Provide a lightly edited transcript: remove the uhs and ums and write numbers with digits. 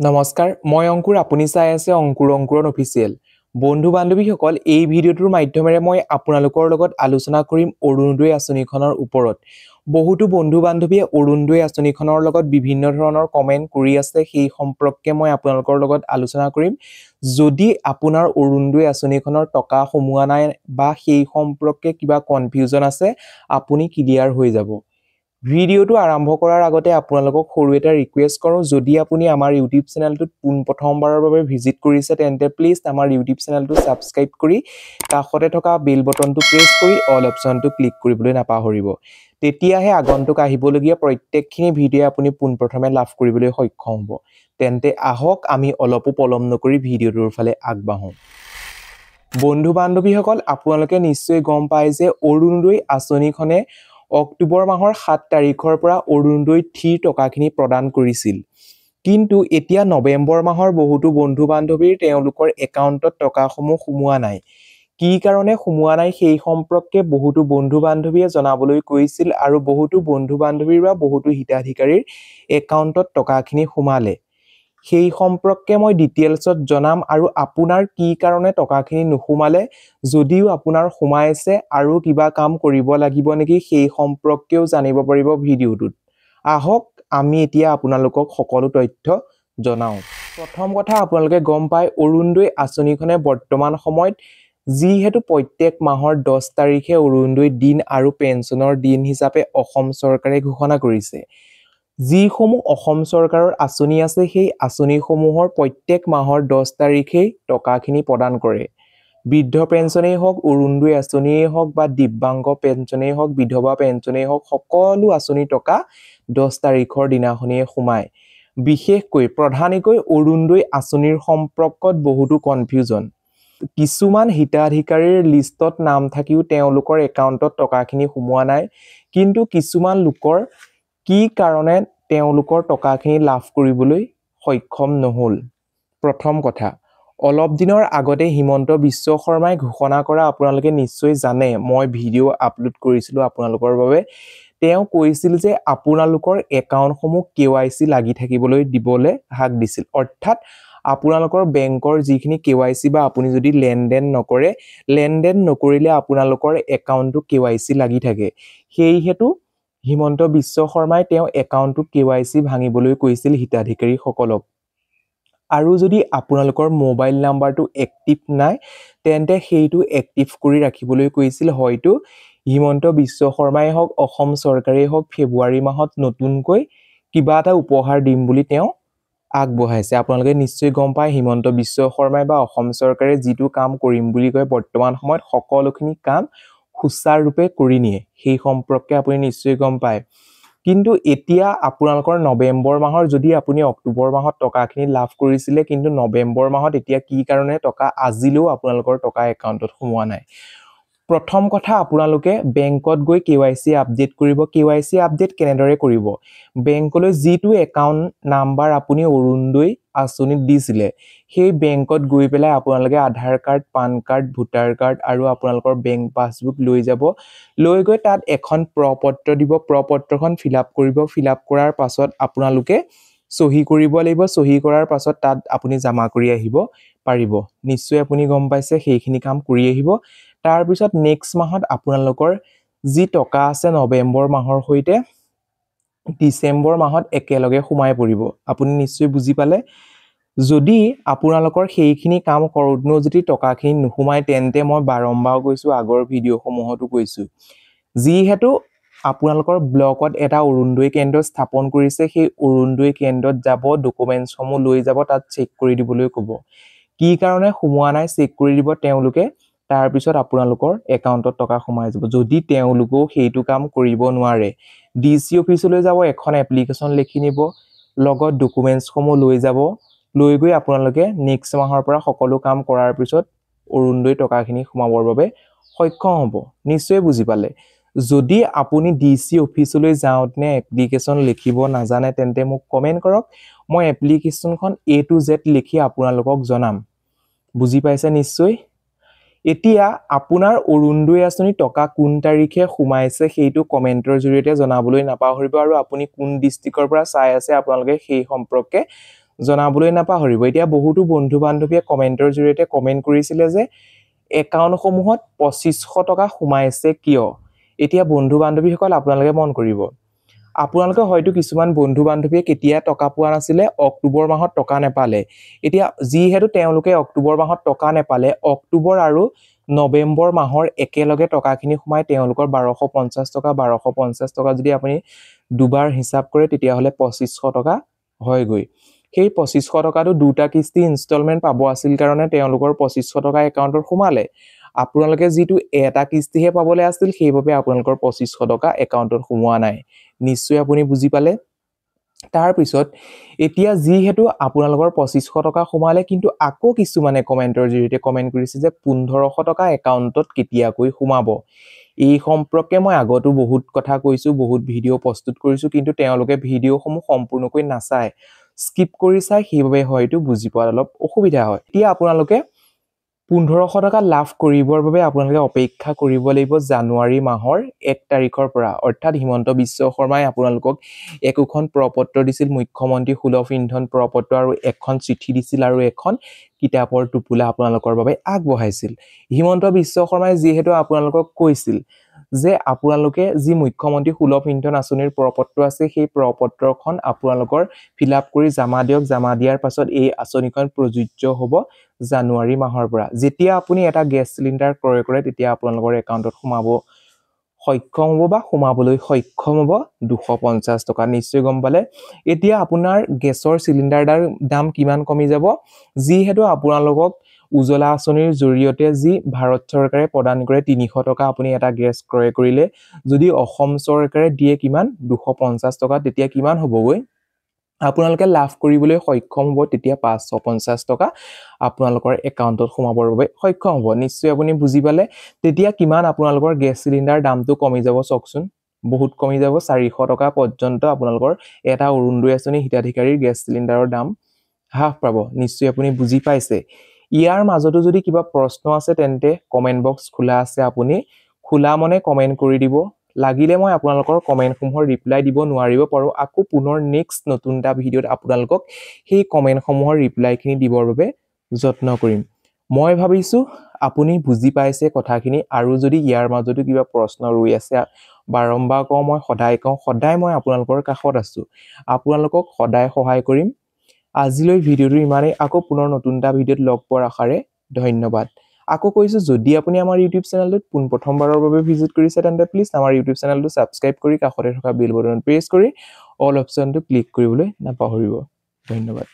নমস্কাৰ মই অংকুৰ আপুনি চাই আছে অংকুৰন অফিচিয়েল বন্ধু বান্ধৱীসকল এই ভিডিঅ'টোৰ মাধ্যমেৰে মই আপোনালোকৰ লগত আলোচনা কৰিম অৰুণোদয় আঁচনিখনৰ ওপৰত বহুতো বন্ধু বান্ধৱীয়ে অৰুণোদয় আঁচনিখনৰ লগত বিভিন্ন ধৰণৰ কমেন্ট কৰি আছে সেই সম্পৰ্কে মই আপোনালোকৰ লগত আলোচনা কৰিম যদি আপোনাৰ অৰুণোদয় আঁচনিখনৰ টকা সোমোৱা নাই বা সেই সম্পৰ্কে কিবা কনফিউজন আছে আপুনি ক্লিয়াৰ হৈ যাব ভিডিঅ'টো আৰম্ভ কৰাৰ আগতে আপোনালোকক সৰু এটা ৰিকুৱেষ্ট কৰোঁ যদি আপুনি আমাৰ ইউটিউব চেনেলটোত প্ৰথমবাৰৰ বাবে ভিজিট কৰিছে তেন্তে প্লিজ আমাৰ ইউটিউব চেনেলটো সাবস্ক্ৰাইব কৰি কাষতে থকা বেল বটনটো প্ৰেছ কৰি অল অপচনটো ক্লিক কৰিবলৈ নাপাহৰিব তেতিয়াহে আগন্তুক আহিবলগীয়া প্ৰত্যেকখিনি ভিডিঅ' আপুনি পোনপ্ৰথমে লাভ কৰিবলৈ সক্ষম হ'ব তেন্তে আহক আমি অলপো পলম নকৰি ভিডিঅ'টোৰ ফালে আগবাঢ়ো বন্ধু বান্ধৱীসকল আপোনালোকে নিশ্চয় গম পায় যে অৰুণোদয় আঁচনিখনে অক্টোবৰ মাহৰ 7 তাৰিখৰ পৰা অৰুণোদয় 3 টকাখিনি প্ৰদান কৰিছিল কিন্তু এতিয়া নৱেম্বৰ মাহৰ বহুতো বন্ধু বান্ধৱীৰ তেওঁলোকৰ একাউণ্টত টকাসমূহ সোমোৱা নাই কি কাৰণে সোমোৱা নাই সেই সম্পৰ্কে বহুতো বন্ধু বান্ধৱীয়ে জনাবলৈ কৈছিল আৰু বহুতো বন্ধু বান্ধৱীৰ বা বহুতো হিতাধিকাৰীৰ একাউণ্টত টকাখিনি সোমালে সেই সম্পৰ্কে মই ডিটেইলছত জনাম আৰু আপোনাৰ কি কাৰণে টকাখিনি নুসুমালে যদিও আপোনাৰ সোমাইছে আৰু কিবা কাম কৰিব লাগিব নেকি সেই সম্পৰ্কেও জানিব পাৰিব ভিডিঅ'টোত আহক আমি এতিয়া আপোনালোকক সকলো তথ্য জনাও প্ৰথম কথা আপোনালোকে গম পায় অৰুণোদয় আঁচনিখনে বৰ্তমান সময়ত যিহেতু প্ৰত্যেক মাহৰ 10 তাৰিখে অৰুণোদয় দিন আৰু পেঞ্চনৰ দিন হিচাপে অসম চৰকাৰে ঘোষণা কৰিছে যিসমূহ অসম চৰকাৰৰ আঁচনি আছে সেই আঁচনিসমূহৰ প্ৰত্যেক মাহৰ 10 তাৰিখেই টকাখিনি প্ৰদান কৰে বৃদ্ধ পেঞ্চনেই হওক অৰুণোদয় আঁচনিয়েই হওক বা দিব্যাংগ পেঞ্চনেই হওক বিধৱা পেঞ্চনেই হওক সকলো আঁচনি টকা 10 তাৰিখৰ দিনাখনিয়ে সোমায় বিশেষকৈ প্ৰধানিকৈ অৰুণোদয় আঁচনিৰ সম্পৰ্কত বহুতো কনফিউজন কিছুমান হিতাধিকাৰীৰ লিষ্টত নাম থাকিও তেওঁলোকৰ একাউণ্টত টকাখিনি সোমোৱা নাই কিন্তু কিছুমান লোকৰ কি কাৰণে তেওঁলোকৰ টকাখিনি লাভ কৰিবলৈ সক্ষম নহল প্ৰথম কথা অলপ দিনৰ আগতে হিমন্ত বিশ্ব শৰ্মাই ঘোষণা কৰা আপোনালোকে নিশ্চয় জানে মই ভিডিঅ' আপলোড কৰিছিলো আপোনালোকৰ বাবে তেওঁ কৈছিল যে আপোনালোকৰ একাউণ্টসমূহ KYC লাগি থাকিবলৈ দিবলৈ হাক দিছিল অৰ্থাৎ আপোনালোকৰ বেংকৰ যিখিনি KYC বা আপুনি যদি লেনদেন নকৰিলে আপোনালোকৰ একাউণ্টটো KYC লাগি থাকে সেই হেতু হিমন্ত বিশ্ব শৰ্মাই তেওঁ একাউণ্টটো KYC ভাঙিবলৈ কৈছিল হিতাধিকাৰীসকলক আৰু যদি আপোনালোকৰ মোবাইল নাম্বাৰটো এক্টিভ নাই তেন্তে সেইটো এক্টিভ কৰি ৰাখিবলৈ কৈছিল হয়তো হিমন্ত বিশ্ব শৰ্মাই হওক অসম চৰকাৰেই হওক ফেব্ৰুৱাৰী মাহত নতুনকৈ কিবা এটা উপহাৰ দিম বুলি তেওঁ আগবঢ়াইছে আপোনালোকে নিশ্চয় গম পায় হিমন্ত বিশ্ব শৰ্মাই বা অসম চৰকাৰে যিটো কাম কৰিম বুলি কয় বৰ্তমান সময়ত সকলোখিনি কাম সুচাৰুৰূপে কৰি নিয়ে সেই সম্পৰ্কে আপুনি নিশ্চয় গম পায় কিন্তু এতিয়া আপোনালোকৰ নৱেম্বৰ মাহৰ যদি আপুনি অক্টোবৰ মাহত টকাখিনি লাভ কৰিছিলে কিন্তু নৱেম্বৰ মাহত এতিয়া কি কাৰণে টকা আজিলেও আপোনালোকৰ টকা একাউণ্টত সোমোৱা নাই প্ৰথম কথা আপোনালোকে বেংকত গৈ KYC আপডেট কৰিব KYC আপডেট কেনেদৰে কৰিব বেংকলৈ যিটো একাউণ্ট নাম্বাৰ আপুনি অৰুণোদয় আঁচনিত দিছিলে সেই বেংকত গৈ পেলাই আপোনালোকে Aadhaar card PAN card voter card আৰু আপোনালোকৰ বেংক পাছবুক লৈ যাব লৈ গৈ তাত এখন প্ৰপত্ৰ দিব প্ৰপত্ৰখন ফিলআপ কৰিব ফিলআপ কৰাৰ পাছত আপোনালোকে সহি কৰিব লাগিব সহি কৰাৰ পাছত তাত আপুনি জমা কৰি আহিব পাৰিব নিশ্চয় আপুনি গম পাইছে সেইখিনি কাম কৰি আহিব তাৰ পিছত নেক্সট মাহত আপোনালোকৰ যি টকা আছে নৱেম্বৰ মাহৰ হৈতে ডিসেম্বৰ মাহত একেলগে সোমাই পৰিব আপুনি নিশ্চয় বুজি পালে যদি আপোনালোকৰ সেইখিনি কাম কৰোঁতেনো যদি টকাখিনি নুসুমাই তেন্তে মই বাৰম্বাৰ কৈছো আগৰ ভিডিঅ'সমূহতো কৈছো যিহেতু আপোনালোকৰ ব্লকত এটা অৰুণোদয় কেন্দ্ৰ স্থাপন কৰিছে সেই অৰুণোদয় কেন্দ্ৰত যাব ডকুমেন্টসমূহ লৈ যাব তাত চেক কৰি দিবলৈ ক'ব কি কাৰণে সোমোৱা নাই চেক কৰি দিব তেওঁলোকে তাৰ পিছত আপোনালোকৰ একাউণ্টত টকা সোমাই যাব যদি তেওঁলোকও সেইটো কাম কৰিব নোৱাৰে ডিসি অফিচলৈ যাব এখন এপ্লিকেশন লিখি নিব লগত ডকুমেন্টসমূহ লৈ যাব লৈ গৈ আপোনালোকে নেক্সট মাহৰ পৰা সকলো কাম কৰাৰ পিছত অৰুণোদয় টকাখিনি সোমাবৰ বাবে সক্ষম হ'ব নিশ্চয় বুজি পালে যদি আপুনি ডিসি অফিচলৈ যাওঁতে এপ্লিকেশন লিখিব নাজানে তেন্তে মোক কমেন্ট কৰক মই এপ্লিকেশনখন A to Z লিখি আপোনালোকক জনাম বুজি পাইছে নিশ্চয় এতিয়া আপোনাৰ অৰুণোদয় আঁচনি টকা কোন তাৰিখে সোমাইছে সেইটো কমেন্টৰ জৰিয়তে জনাবলৈ নাপাহৰিব আৰু আপুনি কোন ডিস্ট্ৰিক্টৰ পৰা চাই আছে আপোনালোকে সেই সম্পৰ্কে জনাবলৈ নাপাহৰিব এতিয়া বহুতো বন্ধু বান্ধৱীয়ে কমেন্টৰ জৰিয়তে কমেন্ট কৰিছিলে যে একাউণ্টসমূহত 2500 টকা সোমাইছে কিয় এতিয়া বন্ধু বান্ধৱীসকল আপোনালোকে মন কৰিব আপোনালোকে হয়তো কিছুমান বন্ধু বান্ধৱীয়ে কেতিয়া টকা পোৱা নাছিলে অক্টোবৰ মাহত টকা নেপালে এতিয়া যিহেতু তেওঁলোকে অক্টোবৰ মাহত টকা নেপালে অক্টোবৰ আৰু নৱেম্বৰ মাহৰ একেলগে টকাখিনি সোমাই তেওঁলোকৰ 1250 টকা যদি আপুনি দুবাৰ হিসাব কৰে তেতিয়া হলে 2500 টকা হয়গৈ সেই 2500 টকাটো দুটা কিস্তি ইনষ্টলমেন্ট পাব আছিল কাৰণে তেওঁলোকৰ 2500 টকা একাউণ্টত সোমালে আপোনালোকে যেটো এটা কিস্তিহে পাবলৈ আছিল সেইভাবে আপোনালোকৰ 2500 টকা একাউণ্টত সোমোৱা নাই নিশ্চয় আপুনি বুজি পালে তাৰ পিছত এতিয়া যিহেতু আপোনালোকৰ 2500 টকা সোমালে কিন্তু আকৌ কিছু মানে কমেন্টৰ জৰিয়তে কমেন্ট কৰিছে যে 1500 টকা একাউণ্টত কেতিয়াকৈ সোমাব এই সম্পৰ্কে মই আগতো বহুত কথা কৈছো বহুত ভিডিও প্ৰস্তুত কৰিছো কিন্তু তেওঁলোকে ভিডিওসমূহ সম্পূৰ্ণকৈ নাচায় স্কিপ কৰি চাই সেইভাবে হয়তো বুজি পোৱাৰ অলপ অসুবিধা হয় এতিয়া আপোনালোকে 1500 টকা লাভ কৰিবৰ বাবে আপোনালোকে অপেক্ষা কৰিব লাগিব জানুৱাৰী মাহৰ 1 তাৰিখৰ পৰা অৰ্থাৎ হিমন্ত বিশ্ব শৰ্মাই আপোনালোকক একোখন প্ৰপত্ৰ দিছিল মুখ্যমন্ত্ৰী সুলভ ইন্ধন প্ৰপত্ৰ আৰু এখন চিঠি দিছিল আৰু এখন কিতাপৰ টুপুলা আপোনালোকৰ বাবে আগবঢ়াইছিল হিমন্ত বিশ্ব শৰ্মাই যিহেতু আপোনালোকক কৈছিল যে আপোনালোকে যি মুখ্যমন্ত্ৰী সুলভ ইন্ধন আঁচনিৰ প্ৰপত্ৰ আছে সেই প্ৰপত্ৰখন আপোনালোকৰ ফিলআপ কৰি জমা দিয়ক জমা দিয়াৰ পাছত এই আঁচনিখন প্ৰযোজ্য হ'ব জানুৱাৰী মাহৰ পৰা যেতিয়া আপুনি এটা গ্যাস সিলিন্ডাৰ ক্ৰয় কৰে তেতিয়া আপোনালোকৰ একাউণ্টত সোমাব সক্ষম হ'ব বা সোমাবলৈ সক্ষম হ'ব 250 টকা নিশ্চয় গম পালে এতিয়া আপোনাৰ গ্যাসৰ সিলিন্ডাৰৰ দাম কিমান কমি যাব যিহেতু আপোনালোকক উজলা আঁচনিৰ জৰিয়তে যি ভাৰত চৰকাৰে প্ৰদান কৰে 300 টকা আপুনি এটা গ্যাস ক্ৰয় কৰিলে যদি অসম চৰকাৰে দিয়ে কিমান 250 টকা তেতিয়া কিমান হ'বগৈ আপোনালোকে লাভ কৰিবলৈ সক্ষম হ'ব তেতিয়া 550 টকা আপোনালোকৰ একাউণ্টত সোমাবৰ বাবে সক্ষম হ'ব নিশ্চয় আপুনি বুজি পালে তেতিয়া কিমান আপোনালোকৰ গ্যাস সিলিন্ডাৰ দামটো কমি যাব চকচোন বহুত কমি যাব 400 টকা পৰ্যন্ত আপোনালোকৰ এটা অৰুণোদয় আঁচনি হিতাধিকাৰীৰ গ্যাস সিলিন্ডাৰৰ দাম হ্ৰাস পাব নিশ্চয় আপুনি বুজি পাইছে ইয়াৰ মাজতো যদি কিবা প্ৰশ্ন আছে তেন্তে কমেন্ট বক্স খোলা আছে আপুনি খোলা মনে কমেন্ট কৰি দিব লাগিলে মই আপোনালোকৰ কমেন্টসমূহৰ ৰিপ্লাই দিব নোৱাৰিব পাৰো আকৌ পুনৰ নেক্সট নতুনটা ভিডিঅত আপোনালোকক সেই কমেন্টসমূহৰ ৰিপ্লাইখিনি দিবৰ বাবে যত্ন কৰিম মই ভাবিছো আপুনি বুজি পাইছে কথাখিনি আৰু যদি ইয়াৰ মাজতো কিবা প্ৰশ্ন ৰৈ আছে বাৰম্বাৰ কওঁ মই সদায় মই আপোনালোকৰ কাষত আছো আপোনালোকক সদায় সহায় কৰিম আজিলৈ ভিডিওটো ইমানেই আকৌ পুনৰ নতুনটা ভিডিঅত লগ পোৱাৰ আশাৰে ধন্যবাদ আকৌ কৈছো যদি আপুনি আমাৰ ইউটিউব চেনেলটোত প্ৰথমবাৰৰ বাবে ভিজিট কৰিছে তেন্তে প্লিজ আমাৰ ইউটিউব চেনেলটো সাবস্ক্ৰাইব কৰি কাষতে থকা বেল বটন প্ৰেছ কৰি অল অপচনটো ক্লিক কৰিবলৈ নাপাহৰিব ধন্যবাদ